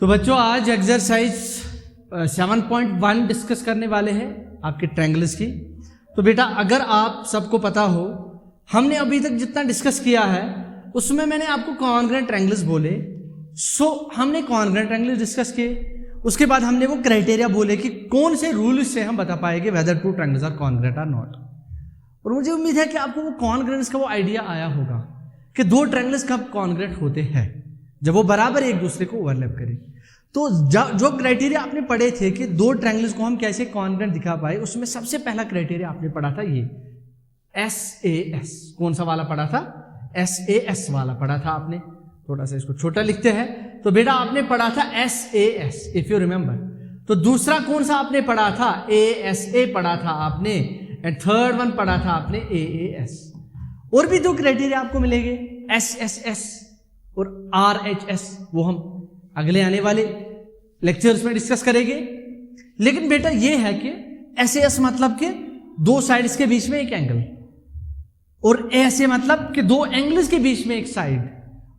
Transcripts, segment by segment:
तो बच्चों आज एक्सरसाइज 7.1 डिस्कस करने वाले हैं आपके ट्रायंगल्स की। तो बेटा अगर आप सबको पता हो, हमने अभी तक जितना डिस्कस किया है उसमें मैंने आपको कॉन्ग्रुएंट ट्रायंगल्स बोले। हमने कॉन्ग्रुएंट ट्रायंगल्स डिस्कस किए। उसके बाद हमने वो क्राइटेरिया बोले कि कौन से रूल से हम बता पाएंगे whether two triangles are congruent और नॉट। और मुझे उम्मीद है कि आपको वो कॉन्ग्रुएंस का वो आइडिया आया होगा कि दो ट्रायंगल्स कब कॉन्ग्रुएंट होते हैं, जब वो बराबर एक दूसरे को ओवरलैप करें। तो जो क्राइटेरिया आपने पढ़े थे कि दो ट्रायंगल्स को हम कैसे कॉन्ग्रुएंट दिखा पाए, उसमें सबसे पहला क्राइटेरिया आपने पढ़ा था ये SAS। कौन सा वाला पढ़ा था? SAS वाला पढ़ा था आपने। थोड़ा सा इसको छोटा लिखते हैं। तो बेटा आपने पढ़ा था SAS इफ यू रिमेंबर। तो दूसरा कौन सा आपने पढ़ा था? ASA पढ़ा था आपने। एंड थर्ड वन पढ़ा था आपने AAS। और भी दो क्राइटेरिया आपको मिलेंगे SSS और RHS, वो हम अगले आने वाले लेक्चर्स में डिस्कस करेंगे। लेकिन बेटा ये है कि SAS मतलब कि दो साइड्स के बीच में एक एंगल, और ASA मतलब कि दो एंगल्स के बीच में एक साइड,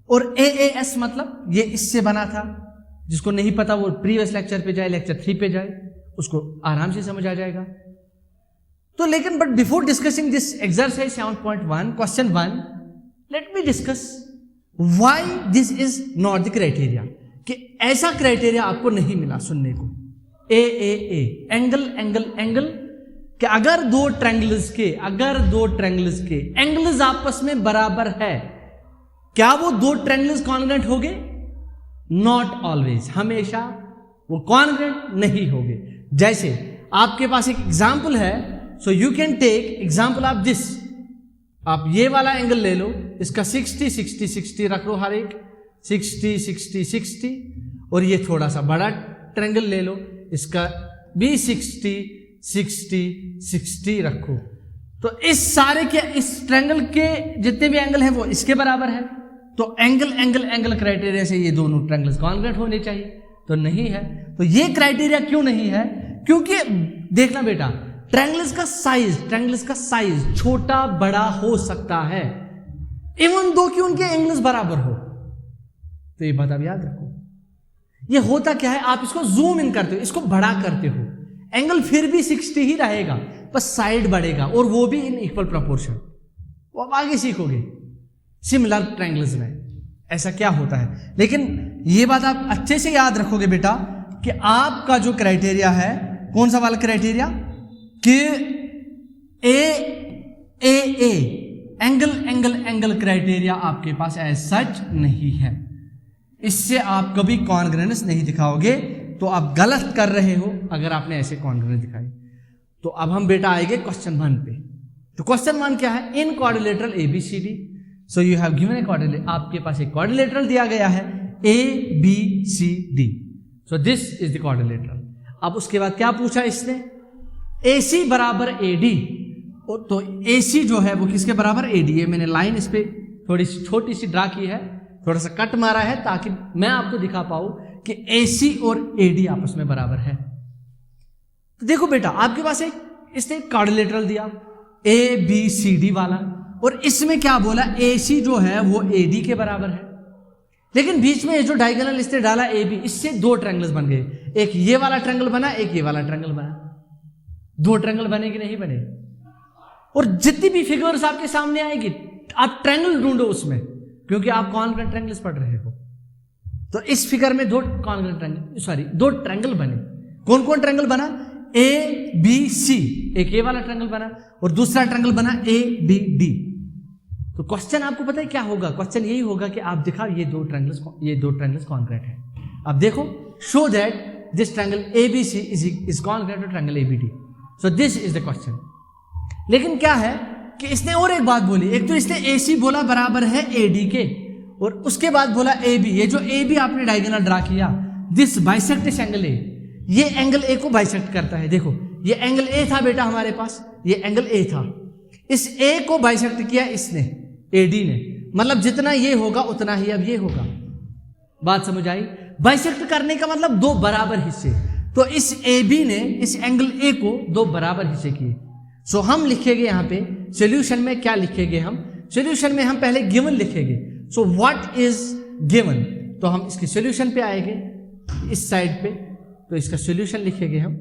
और AAS मतलब ये इससे बना था। जिसको नहीं पता वो प्रीवियस लेक्चर पे जाए, लेक्चर 3 पे जाए, उसको आराम से समझ आ जाएगा। तो लेकिन but before discussing this exercise 7.1 question 1, let me discuss why this is not the criteria, कि ऐसा क्राइटेरिया आपको नहीं मिला सुनने को। AAA एंगल एंगल एंगल, कि अगर दो ट्रायंगल्स के एंगल्स आपस में बराबर है, क्या वो दो ट्रायंगल्स कॉन्ग्रुएंट होंगे? नॉट ऑलवेज, हमेशा वो कॉन्ग्रुएंट नहीं होंगे। जैसे आपके पास एक एग्जांपल है, so you can take example of this. आप ये वाला एंगल ले लो, इसका 60 60 60 रख लो, हर एक 60 60 60, और ये थोड़ा सा बड़ा ट्रायंगल ले लो, इसका भी 60 60 60 रखो। तो इस सारे के, इस ट्रायंगल के जितने भी एंगल हैं वो इसके बराबर है। तो एंगल एंगल एंगल क्राइटेरिया से ये दोनों ट्रायंगल्स कॉन्ग्रुएंट होने चाहिए, तो नहीं है। तो ये क्राइटेरिया क्यों नहीं है? क्योंकि देखना बेटा, ट्रायंगल्स का साइज छोटा बड़ा हो सकता है, इवन दो कि उनके एंगल्स बराबर हो। तो ये बात आप याद रखो। ये होता क्या है, आप इसको जूम इन करते हो, इसको बड़ा करते हो, एंगल फिर भी 60 ही रहेगा, बस साइड बढ़ेगा, और वो भी इन इक्वल प्रोपोर्शन। वो आप आगे सीखोगे सिमिलर ट्रायंगल्स में ऐसा क्या होता है। लेकिन ये बात आप अच्छे से याद रखोगे बेटा कि आपका जो क्राइटेरिया है, कौन सा वाला क्राइटेरिया, कि AAA angle angle angle criteria आपके पास एज सच नहीं है। इससे आप कभी कॉन्ग्रुएंस नहीं दिखाओगे, तो आप गलत कर रहे हो अगर आपने ऐसे कॉन्ग्रुएंस दिखाई। तो अब हम बेटा आएंगे क्वेश्चन 1 पे। तो क्वेश्चन 1 क्या है? इन quadrilateral ABCD, so you have given a quadrilateral, आपके पास एक क्वाड्रिलेटरल दिया गया है ABCD, so this is the quadrilateral. अब उसके बाद क्या पूछा इसने? AC बराबर AD, तो AC जो है वो किसके बराबर? AD। ये मैंने लाइन इस पे थोड़ी सी छोटी सी ड्रा की है, थोड़ा सा कट मारा है, ताकि मैं आपको दिखा पाऊं कि AC और AD आपस में बराबर है। तो देखो बेटा, आपके पास एक इसने क्वाड्रिलेटरल दिया ABCD वाला, और इसमें क्या बोला? AC जो है वो AD के बराबर है। लेकिन बीच में जो डायगोनल इसने डाला AB, इससे दो ट्रायंगल्स बन गए। एक ये वाला ट्रायंगल बना, एक ये वाला ट्रायंगल बना। दो ट्रायंगल बने कि नहीं बने? और जितनी भी फिगर्स आपके सामने आएगी, आप ट्रायंगल ढूंढो उसमें, क्योंकि आप कॉन्ग्रुएंट ट्रायंगल्स पढ़ रहे हो। तो इस फिगर में दो ट्रायंगल बने। कौन कौन ट्रायंगल बना? ABC, एक ये वाला ट्रायंगल बना, और दूसरा ट्रायंगल बना ADD। तो क्वेश्चन आपको पता है क्या होगा? क्वेश्चन यही होगा कि आप दिखाओ ये दो ट्रायंगल्स कॉन्ग्रुएंट है। अब देखो, show that this triangle ABC is congruent to triangle ABD। So this is the question. लेकिन क्या है कि इसने और एक बात बोली। एक तो इसने AC बोला बराबर है AD के, और उसके बाद बोला AB। ये जो AB आपने डायगोनल ड्रा किया, this bisect this angle A, ये एंगल A को बाइसेक्ट करता है। देखो, ये एंगल A था बेटा हमारे पास, ये एंगल A था, इस A को बाइसेक्ट किया इसने, AD ने। मतलब जितना ये होगा उतना ही अब ये होगा। बात समझ आई? बाइसेक्ट करने का मतलब दो बराबर हिस्से। तो इस AB ने इस एंगल A को दो बराबर हिस्से किए। सो हम लिखेंगे यहां पे सॉल्यूशन में, क्या लिखेंगे हम? सॉल्यूशन में हम पहले गिवन लिखेंगे। सो व्हाट इज गिवन, तो हम इसके सॉल्यूशन पे आएंगे। इस साइड पे, तो इसका सॉल्यूशन लिखेंगे हम।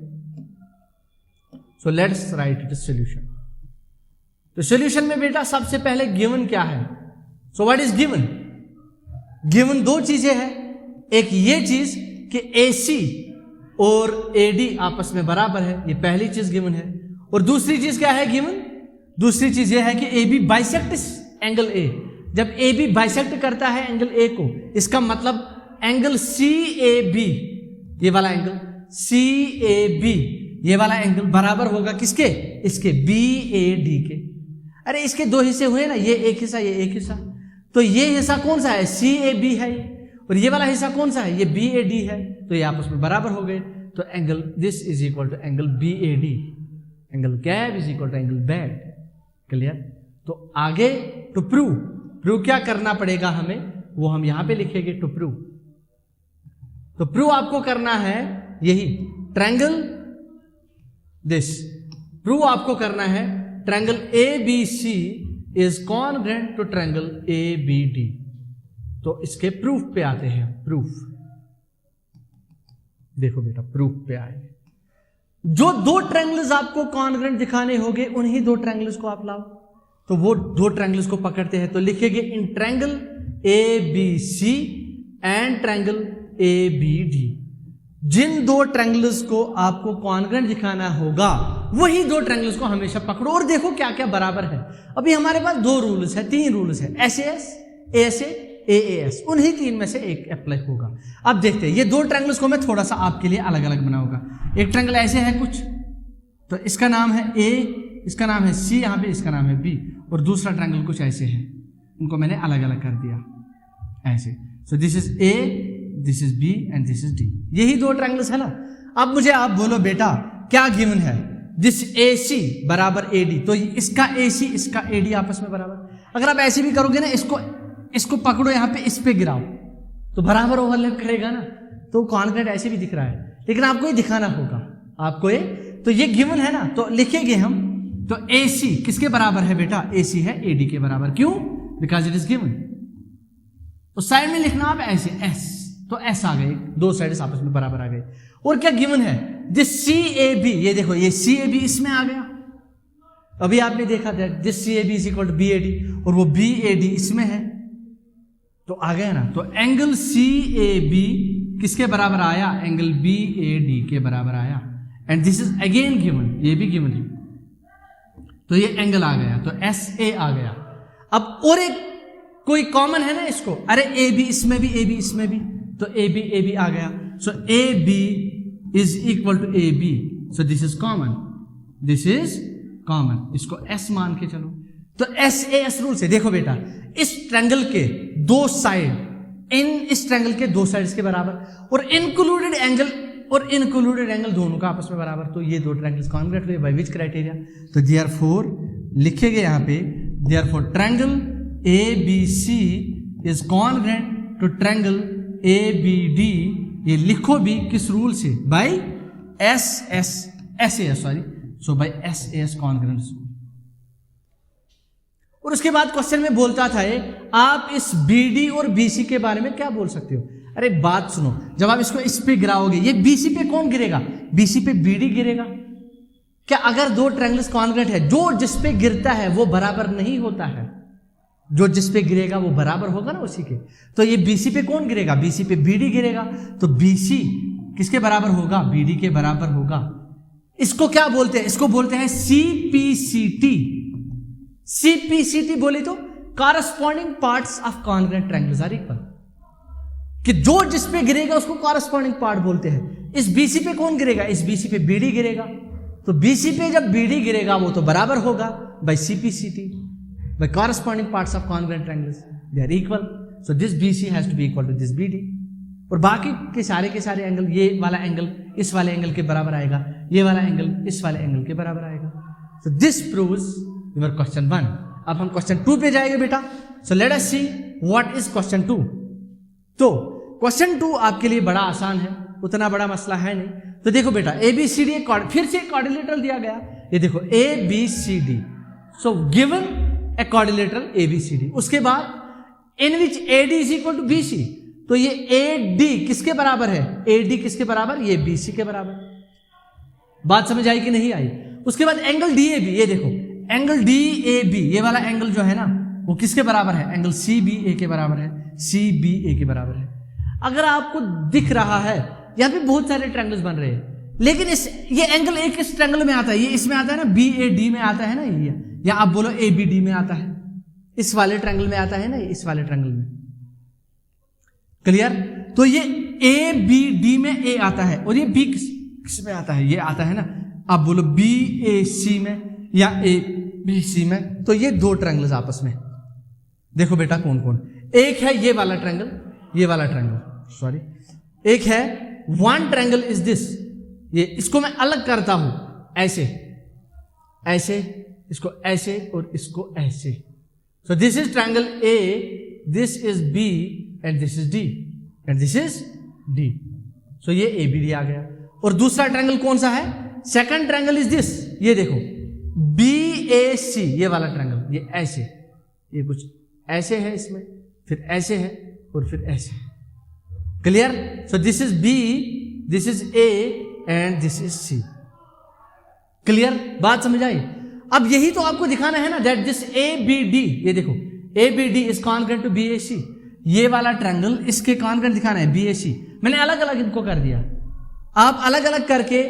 So let's write it solution. तो सॉल्यूशन में बेटा सबसे पहले गिवन क्या है? So what is given? Given दो चीजें हैं, एक ये चीज कि AC और AD आपस में बराबर है, ये पहली चीज गिवन है। और दूसरी चीज क्या है गिवन? दूसरी चीज ये है कि AB बाइसेक्ट्स एंगल A। जब AB बाइसेक्ट करता है एंगल A को, इसका मतलब एंगल CAB, ये वाला एंगल CAB, ये वाला एंगल बराबर होगा किसके? इसके BAD के। अरे इसके दो हिस्से हुए ना, ये एक हिस्सा, ये एक हिस्सा, तो ये हिस्सा कौन सा है? CAB है, और ये वाला हिस्सा कौन सा है? ये BAD है, तो ये आपस में बराबर हो गए। तो angle this is equal to angle BAD, angle CAB is equal to angle BAD. Clear? तो आगे टू प्रूव क्या करना पड़ेगा हमें, वो हम यहां पे लिखेंगे टू प्रूव। तो प्रूव आपको करना है यही ट्रायंगल दिस, प्रूव आपको करना है triangle ABC is congruent to triangle ABD। तो इसके प्रूफ पे आते हैं। प्रूफ देखो बेटा, प्रूफ पे आए। जो दो ट्रायंगल्स आपको कॉन्ग्रुएंट दिखाने होंगे, उन्हीं दो ट्रायंगल्स को आप लाओ। तो वो दो ट्रायंगल्स को पकड़ते हैं, तो लिखेंगे in triangle ABC and triangle ABD। जिन दो ट्रायंगल्स को आपको कॉन्ग्रुएंट दिखाना होगा, वही दो ट्रायंगल्स को हमेशा पकड़ो और देखो क्या क्या बराबर है। अभी हमारे पास दो रूल्स है, तीन रूल्स है, SAS, ASA, AAS, उन्हीं तीन में से एक अप्लाई होगा। अब देखते हैं, ये दो ट्रायंगल्स को मैं थोड़ा सा आपके लिए अलग अलग बनाऊंगा। एक ट्रायंगल ऐसे है कुछ, तो इसका नाम है A, इसका नाम है C, यहाँ पे इसका नाम है B, और दूसरा ट्रायंगल कुछ ऐसे है, उनको मैंने अलग अलग कर दिया ऐसे। So this is A, this is B and this is D। यही दो ट्रायंगल्स है ना। अब मुझे आप बोलो बेटा क्या गिवन है? दिस AC बराबर AD, तो इसका AC इसका AD आपस में बराबर। अगर आप ऐसे भी करोगे ना, इसको पकड़ो, यहाँ पे इस पे गिराओ, तो बराबर ओवरलैप करेगा ना। तो कॉन्ग्रुएंट ऐसे भी दिख रहा है, लेकिन आपको ये दिखाना होगा, आपको ये, तो ये गिवन है ना, तो लिखेंगे हम। तो AC किसके बराबर है बेटा? AC है AD के बराबर। क्यों? Because it is given. तो साइड में लिखना आप ऐसे S, तो S आ गए, दो साइड आपस में बराबर आ गए। और क्या गिवन है? दिस CAB, ये देखो ये CAB इसमें आ गया। अभी आपने देखा था this CAB is equal to BAD, और वो BAD इसमें है, तो आ गया ना। तो एंगल CAB किसके बराबर आया? एंगल BAD के बराबर आया। And this is again given, ये भी गिवन है, तो ये एंगल आ गया, तो SA आ गया। अब और एक कोई कॉमन है ना इसको, अरे AB इसमें भी, AB इसमें भी, तो AB आ गया। So AB is equal to AB, so this is common, this is common, इसको S मान के चलो। तो SAS रूल से देखो बेटा, इस ट्रायंगल के दो साइड, इस ट्रायंगल के दो साइड्स के बराबर, और इंक्लूडेड एंगल दोनों का आपस में बराबर, तो ये दो ट्रायंगल्स कॉन्ग्रुएंट हुए बाय विच क्राइटेरिया? तो देयरफॉर लिखेंगे यहाँ पे, therefore triangle ABC is congruent to triangle ABD। ये लिखो भी किस रूल से? By SAS congruent. और उसके बाद क्वेश्चन में बोलता था आप इस BD और BC के बारे में क्या बोल सकते हो? अरे बात सुनो, जब आप इसको इस पे गिराओगे, ये BC पे कौन गिरेगा? BC पे BD गिरेगा। क्या अगर दो ट्रायंगल्स कॉन्ग्रुएंट है, जो जिस पे गिरता है वो बराबर नहीं होता है, जो जिस पे गिरेगा वो बराबर होगा ना उसी के। तो ये BC पे कौन गिरेगा? BC पे BD गिरेगा, तो BC किसके बराबर होगा? BD के बराबर होगा। इसको क्या बोलते हैं? इसको बोलते हैं CPCT। CPCT बोले तो corresponding parts of congruent triangles are equal, कि जो जिस पे गिरेगा उसको कॉरस्पॉन्डिंग पार्ट बोलते हैं। इस BC पे कौन गिरेगा? इस BC पे BD गिरेगा, तो BC पे जब BD गिरेगा वो तो बराबर होगा by CPCT, by corresponding parts of congruent triangles, they are equal. So this BC has to be equal to this BD। और बाकी के सारे एंगल, ये वाला एंगल इस वाले एंगल के बराबर आएगा, ये वाला एंगल इस वाले एंगल के बराबर आएगा। So this proves your question 1। अब हम क्वेश्चन 2 पे जाएंगे बेटा। So let us see what is question 2। तो क्वेश्चन 2 आपके लिए बड़ा आसान है, उतना बड़ा मसला है नहीं। तो देखो बेटा ABCD, फिर से क्वाड्रिलेटरल दिया गया, ये देखो ABCD। So given a quadrilateral ABCD, उसके बाद in which AD is equal to BC, तो तो ये ए डी किसके बराबर है, ए डी किसके बराबर, ये बी सी के बराबर। बात समझ आई कि नहीं आई। उसके बाद एंगल डी ए बी, ये देखो एंगल डी ए बी, ये वाला एंगल जो है ना वो किसके बराबर है, एंगल सी बी ए के बराबर है, सी बी ए के बराबर है। अगर आपको दिख रहा है यहां पे बहुत सारे ट्रायंगल्स बन रहे हैं, लेकिन ये एंगल एक इस ट्रायंगल में आता है, ये इसमें आता है ना, बी ए डी में आता है ना, ये या आप बोलो ए बी डी में आता है, इस वाले ट्रायंगल में आता है ना, इस वाले ट्रायंगल में। क्लियर। तो ये ए बी डी में ए आता है और ये बी किस में आता है, ये आता है ना, आप बोलो बी ए सी में या ए बी सी में। तो ये दो ट्रायंगल्स आपस में, देखो बेटा कौन कौन, एक है ये वाला ट्रायंगल, ये वाला ट्रायंगल सॉरी, एक है वन ट्रायंगल इज दिस, ये इसको मैं अलग करता हूं ऐसे ऐसे, इसको ऐसे और इसको ऐसे। So this is triangle A, this is B and this is D and this is D. So ये ए बी डी आ गया। और दूसरा ट्रायंगल कौन सा है, सेकंड ट्रायंगल इज दिस, ये देखो बी ए सी, ये वाला ट्रायंगल, ये ऐसे, ये कुछ ऐसे है इसमें, फिर ऐसे है और फिर ऐसे। Clear. So this is B, this is A and this is C. Clear, बात समझ आई। अब यही तो आपको दिखाना है ना, that this A B D, ये देखो A B D is congruent to B A C, ये वाला ट्रायंगल इसके कॉन्ग्रुएंट दिखाना है बी ए सी। मैंने अलग अलग इनको कर दिया, आप अलग अलग करके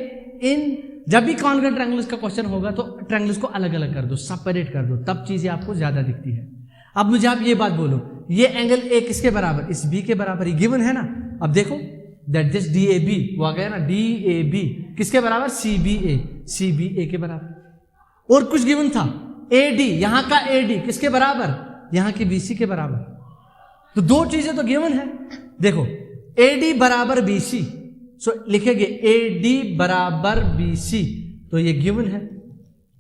इन, जब भी कॉन्ग्रुएंट ट्रायंगल्स का क्वेश्चन होगा तो ट्रायंगल्स को अलग अलग कर दो, सेपरेट कर दो, तब चीजें आपको ज्यादा दिखती है। अब मुझे आप ये बात बोलो, ये एंगल ए किसके बराबर, इस बी के बराबर, ये गिवन है ना। अब देखो that this D A B, वो आ गया ना, डी ए बी किसके बराबर, C B A, C B ए के बराबर। और कुछ गिवन था ए डी, यहां का ए डी किसके बराबर, यहां की बी सी के बराबर। तो दो चीजें तो गिवन है। देखो ए डी बराबर बी सी, सो लिखेंगे ए डी बराबर बी सी, तो ये गिवन है।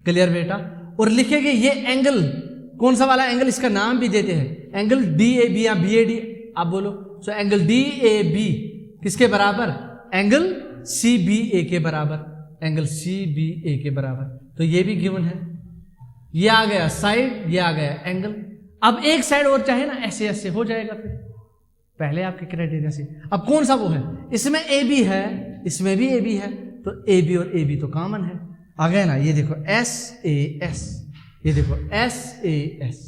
क्लियर बेटा। और लिखेंगे ये एंगल कौन सा वाला एंगल, इसका नाम भी देते हैं एंगल डी ए बी या बी ए डी, आप बोलो। So angle D A B किसके बराबर, एंगल सी बी ए के बराबर, एंगल सी बी ए के बराबर। तो ये भी गिवन है। ये आ गया साइड, ये आ गया एंगल। अब एक साइड और चाहे ना, ऐसे ऐसे हो जाएगा फिर पहले आपके क्राइटेरिया से। अब कौन सा वो है, इसमें ए बी है, इसमें भी ए बी है, तो ए बी और ए बी तो कॉमन है, आ गया ना। ये देखो एस ए एस, ये देखो S A S,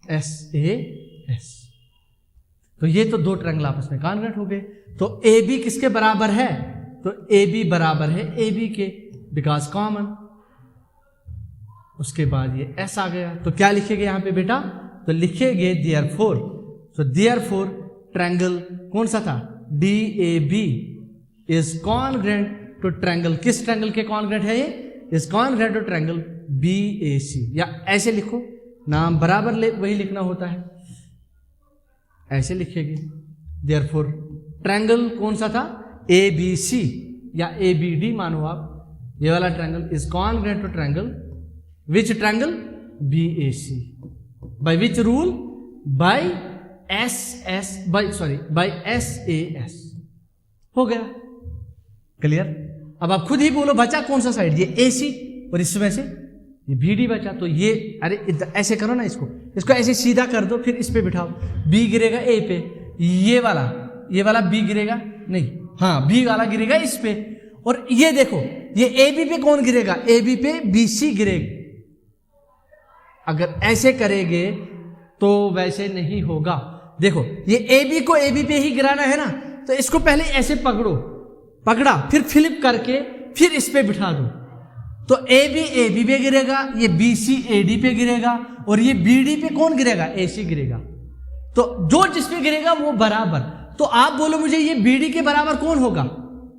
S A S. तो ये तो दो ट्रायंगल आपस में कॉन्ग्रुएंट हो गए। तो ए बी किसके बराबर है, तो ए बी बराबर है ए बी के, बिकॉज कॉमन। उसके बाद ये एस आ गया, तो क्या लिखेंगे यहां पे बेटा, तो लिखेंगे देयरफॉर। सो देयरफॉर ट्रायंगल कौन सा था, D A B is congruent to triangle, किस ट्रायंगल के कॉन्ग्रुएंट है ये, is congruent to triangle B A C. या ऐसे लिखो, नाम बराबर वही लिखना होता है, ऐसे लिखेंगे। देयरफॉर ट्रायंगल कौन सा था, ए बी सी या ए बी डी मानो आप, ये वाला triangle is congruent to triangle, which triangle, B A C. By which rule, by S S, by sorry by S A S. हो गया। क्लियर। अब आप खुद ही बोलो बचा कौन सा साइड, ये ए सी और इसमें से ये बी डी बचा। तो ये अरे ऐसे करो ना, इसको ऐसे सीधा कर दो, फिर इस पे बिठाओ, बी गिरेगा ए पे, ये वाला बी गिरेगा नहीं, हाँ बी वाला गिरेगा इस पे। और ये देखो ये ए बी पे कौन गिरेगा, ए बी पे बी सी गिरेगा। अगर ऐसे करेंगे तो वैसे नहीं होगा। देखो ये ए बी को ए बी पे ही गिराना है ना, तो इसको पहले ऐसे पकड़ा, फिर फ्लिप करके फिर इस पे बिठा दो, तो ए बी पे गिरेगा, ये बी सी ए डी पे गिरेगा, और ये बी डी पे कौन गिरेगा, ए सी गिरेगा। तो जो जिस पे गिरेगा वो बराबर। तो आप बोलो मुझे ये बी डी के बराबर कौन होगा,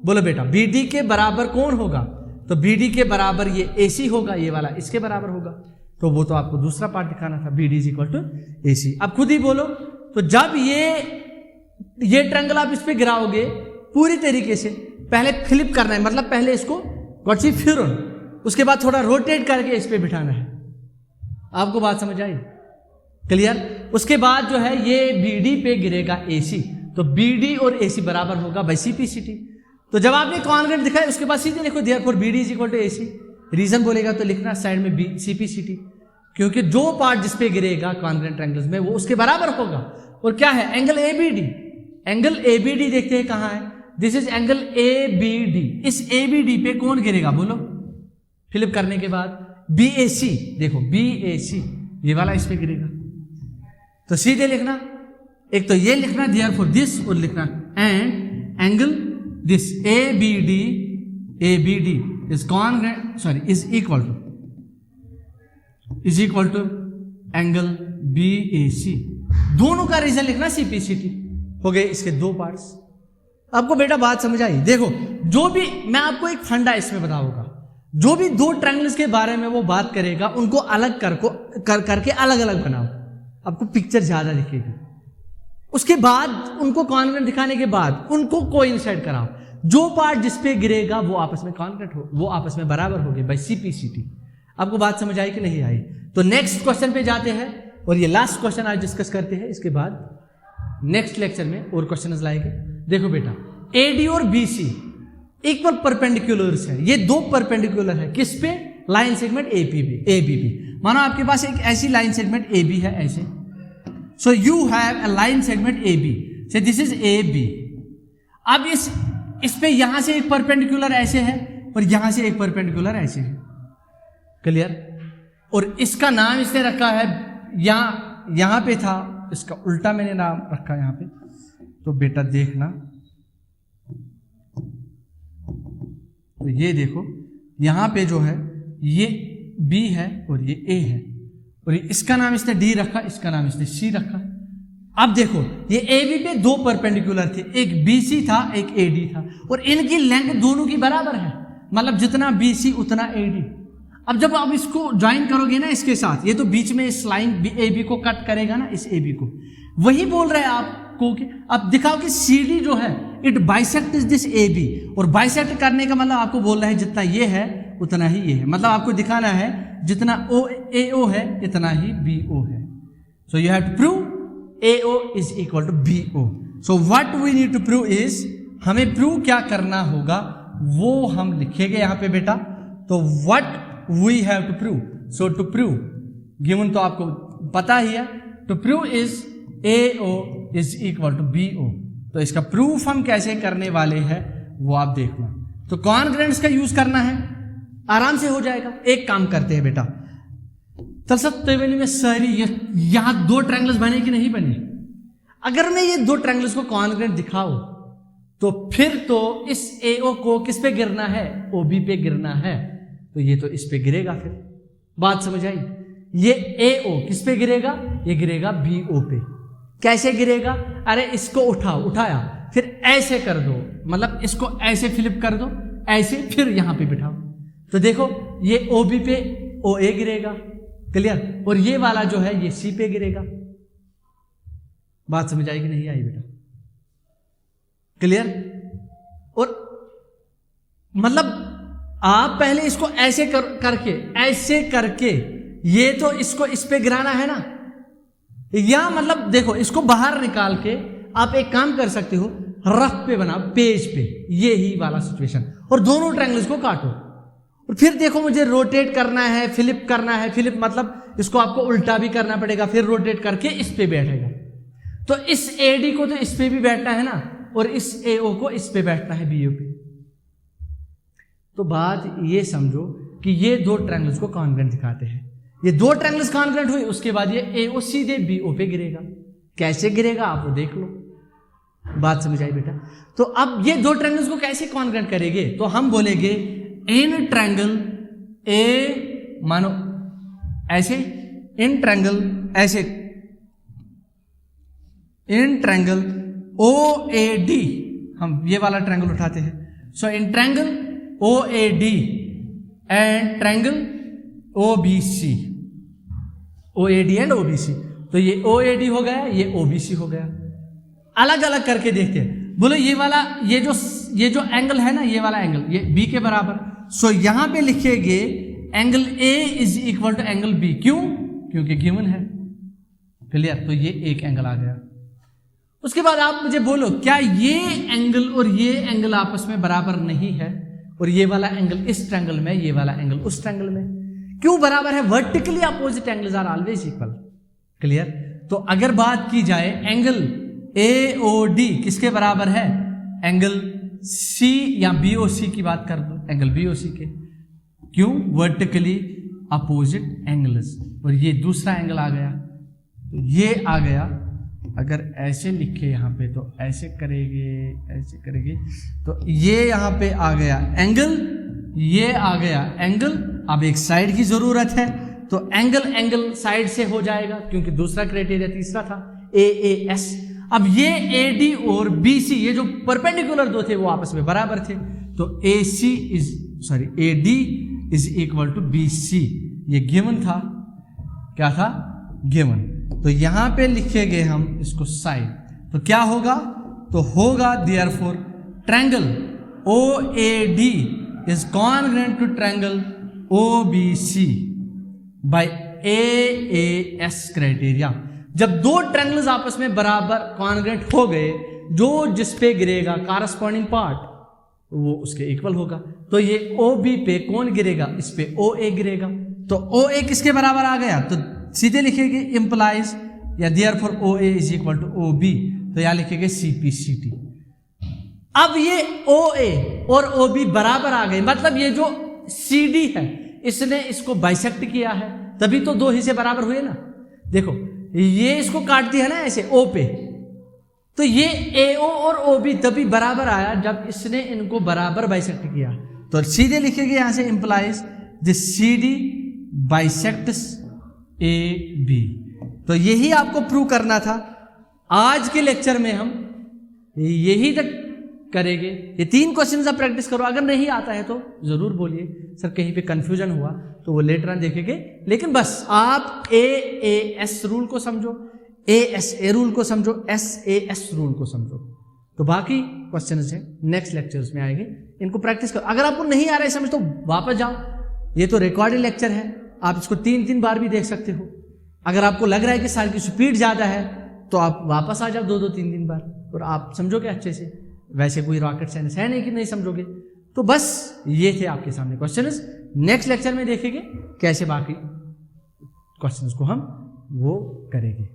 बोलो बेटा बी डी के बराबर कौन होगा, तो बी डी के बराबर ये ए सी होगा, ये वाला इसके बराबर होगा। तो वो तो आपको दूसरा पार्ट दिखाना था, B D is equal to A C. अब खुद ही बोलो, तो जब ये ट्रायंगल आप इस पे गिराओगे पूरी तरीके से, पहले फ्लिप करना है, मतलब पहले इसको गॉड फिर उसके बाद थोड़ा रोटेट करके इस पे बिठाना है। आपको बात समझ आई। क्लियर। उसके बाद जो है ये बी डी पे गिरेगा ए सी, तो बी डी और ए सी बराबर होगा by C P C T. तो जब आपने कॉन्ग्रुएंट दिखाया उसके बाद सीधे लिखो therefore B D is equal to A C. Reason बोलेगा तो लिखना साइड में B C P C T, क्योंकि जो पार्ट जिसपे गिरेगा कॉन्ग्रुएंट ट्रायंगल्स में वो उसके बराबर होगा। और क्या है एंगल ABD। एंगल ABD देखते हैं कहां है, दिस इज एंगल ABD। इस ABD पे कौन गिरेगा बोलो, फिलिप करने के बाद BAC, देखो BAC ये वाला इस पे गिरेगा। तो सीधे लिखना, एक तो ये लिखना देयरफॉर दिस, और लिखना and angle this ABD is congruent, sorry is equal to angle BAC। दोनों का रीजन लिखना CPCT। हो गए इसके दो पार्ट्स। आपको बेटा बात समझ आई? देखो जो भी मैं आपको एक फंडा इसमें बताऊंगा, जो भी दो ट्रायंगल्स के बारे में वो बात करेगा उनको अलग करके अलग अलग बनाओ, आपको पिक्चर ज्यादा दिखेगी। उसके बाद उनको कॉन्ग्रेंट दिखाने के बाद उनको कोइंसाइड कराओ, जो पार्ट जिसपे गिरेगा वो आपस में कॉन्ग्रेंट हो, वो आपस में बराबर हो गए बाय CPCT। आपको बात समझ आई कि नहीं आई? तो नेक्स्ट क्वेश्चन पे जाते हैं, और ये लास्ट क्वेश्चन आज डिस्कस करते हैं। इसके बाद नेक्स्ट लेक्चर में और क्वेश्चन लाएंगे। देखो बेटा AD और BC इक्वल परपेंडिकुलर्स है, ये दो परपेंडिकुलर है किस पे, लाइन सेगमेंट ABB। मानो आपके पास एक ऐसी लाइन सेगमेंट AB है ऐसे, सो you have a line segment AB, से दिस इज AB। अब इस पे यहां से एक परपेंडिकुलर ऐसे है और यहां से एक परपेंडिकुलर ऐसे है, क्लियर? और इसका नाम इसने रखा है, यहां पे था, इसका उल्टा मैंने नाम रखा यहां पे। तो बेटा देखना, तो ये देखो यहां पे जो है ये B है और ये A है, और इसका नाम इसने D रखा, इसका नाम इसने C रखा। अब देखो ये AB पे दो परपेंडिकुलर थे, एक BC था एक AD था, और इनकी लेंथ दोनों की बराबर है, मतलब जितना BC उतना AD। अब जब आप इसको ज्वाइन करोगे ना इसके साथ, ये तो बीच में इस लाइन AB को कट करेगा ना, इस AB को, वही बोल रहे हैं आपको कि अब दिखाओ कि CD जो है it bisect is this AB, और बाइसेक्ट करने का मतलब आपको बोल रहा है जितना ये है उतना ही ये है, मतलब आपको दिखाना है जितना AO है इतना ही BO है। So you have to prove AO is equal to BO। So what we need to prove is, हमें प्रूव क्या करना होगा वो हम लिखेंगे यहां पे बेटा। तो what we have to prove, so to prove given तो आपको पता ही है, to prove is AO is equal to BO। तो इसका प्रूफ हम कैसे करने वाले हैं वो आप देखना। तो कॉन्ग्रेंट्स का यूज करना है, आराम से हो जाएगा। एक काम करते हैं बेटा, में सारी यहां दो ट्रायंगल्स बने कि नहीं बने? अगर मैं ये दो ट्रायंगल्स को कॉन्ग्रेंट दिखाऊं तो फिर तो इस AO को किस पे गिरना है, OB पे गिरना है, तो ये तो इस पे गिरेगा। फिर बात समझ आई? ये AO किस पे गिरेगा, ये गिरेगा BO पे। कैसे गिरेगा? अरे इसको उठाओ, उठाया फिर ऐसे कर दो, मतलब इसको ऐसे फ्लिप कर दो, ऐसे फिर यहां पे बिठाओ, तो देखो ये OB पे OA गिरेगा, क्लियर? और ये वाला जो है ये C पे गिरेगा। बात समझ आई कि नहीं आई बेटा? क्लियर? और मतलब आप पहले इसको ऐसे ऐसे करके ये तो इसको इस पे गिराना है ना, या मतलब देखो इसको बाहर निकाल के आप एक काम कर सकते हो, रफ पे बनाओ पेज पे, ये ही वाला सिचुएशन, और दोनों ट्रायंगल्स को काटो, और फिर देखो मुझे रोटेट करना है, फ्लिप करना है। फ्लिप मतलब इसको आपको उल्टा भी करना पड़ेगा, फिर रोटेट करके इस पे बैठेगा। तो इस AD को तो इस पे भी बैठना है ना, और इस AO को इस पे बैठना है BO पे। तो बात ये समझो कि ये दो ट्रायंगल्स को कॉन्ग्रेंट दिखाते हैं। ये दो ट्रायंगल्स कॉन्ग्रेंट हुए, उसके बाद ये AO सीधे BO पे गिरेगा। कैसे गिरेगा आप वो देख लो। बात समझ आई बेटा? तो अब ये दो ट्रायंगल्स को कैसे कॉन्ग्रेंट करेंगे? तो हम बोलेंगे इन ट्रायंगल A, मानो ऐसे, इन ट्रायंगल ऐसे, इन ट्रायंगल OAD, हम ये वाला ट्रायंगल उठाते हैं। So in triangle OAD and triangle OBC, OAD and OBC, तो ये OAD हो गया, ये OBC हो गया। अलग अलग करके देखते हैं। बोलो ये वाला, ये जो एंगल है ना, ये वाला एंगल ये B के बराबर, सो यहां पे लिखेंगे angle A is equal to angle B। क्यों? क्योंकि गिवन है, क्लियर? तो ये एक एंगल आ गया। उसके बाद आप मुझे बोलो क्या ये एंगल और ये एंगल आपस में बराबर नहीं है, और ये वाला एंगल इस ट्रायंगल में, ये वाला एंगल उस ट्रायंगल में? क्यों बराबर है? Vertically opposite angles are always equal, clear? तो अगर बात की जाए एंगल AOD किसके बराबर है, एंगल C या BOC की बात कर दो, एंगल BOC के, क्यों, वर्टिकली अपोजिट एंगल्स, और ये दूसरा एंगल आ गया, तो ये आ गया, अगर ऐसे लिखे यहाँ पे तो ऐसे करेंगे तो ये यहाँ पे आ गया एंगल, ये आ गया एंगल। अब एक साइड की जरूरत है तो एंगल साइड से हो जाएगा, क्योंकि दूसरा क्राइटेरिया तीसरा था AAS। अब ये AD और BC ये जो परपेंडिकुलर दो थे वो आपस में बराबर थे, तो AD is equal to BC, ये गिवन था, क्या था, गिवन। तो यहां पे लिखेंगे हम इसको साइड, तो क्या होगा, तो होगा therefore triangle OAD is congruent to triangle OBC by AAS criteria. जब दो ट्रायंगल्स आपस में बराबर कॉन्ग्रुएंट हो गए, जो जिस पे गिरेगा कारस्पॉन्डिंग पार्ट वो उसके इक्वल होगा। तो ये OB पे कौन गिरेगा, इस पे OA गिरेगा, तो OA किसके बराबर आ गया, तो सीधे लिखेंगे इंप्लाइज या therefore OA is equal to OB, तो यहां लिखेंगे CPCT। अब ये OA और OB बराबर आ गए, मतलब ये जो CD है इसने इसको बाइसेक्ट किया है, तभी तो दो हिस्से बराबर हुए ना। देखो ये इसको काट दिया ना ऐसे O पे, तो ये AO और OB तभी बराबर आया जब इसने इनको बराबर बाइसेक्ट किया। तो सीधे लिखेंगे यहां से implies this CD bisects AB। तो यही आपको प्रूव करना था। आज के लेक्चर में हम यही तक करेंगे। ये 3 क्वेश्चन आप प्रैक्टिस करो, अगर नहीं आता है तो जरूर बोलिए सर कहीं पे कंफ्यूजन हुआ तो वो लेटर ऑन देखेंगे, लेकिन बस आप AAS रूल को समझो, ASA रूल को समझो, SAS रूल को समझो, तो बाकी क्वेश्चन है नेक्स्ट लेक्चर्स में आएंगे, इनको प्रैक्टिस करो। अगर आपको नहीं आ रहा है समझ तो वापस जाओ, ये तो रिकॉर्डेड लेक्चर है, आप इसको 3-3 बार भी देख सकते हो। अगर आपको लग रहा है कि सर की स्पीड ज्यादा है तो आप वापस आ जाओ 2-2, 3-3 बार, और आप समझोगे अच्छे से। वैसे कोई रॉकेट साइंस है नहीं कि नहीं समझोगे। तो बस ये थे आपके सामने क्वेश्चंस, नेक्स्ट लेक्चर में देखेंगे कैसे बाकी क्वेश्चंस को हम वो करेंगे।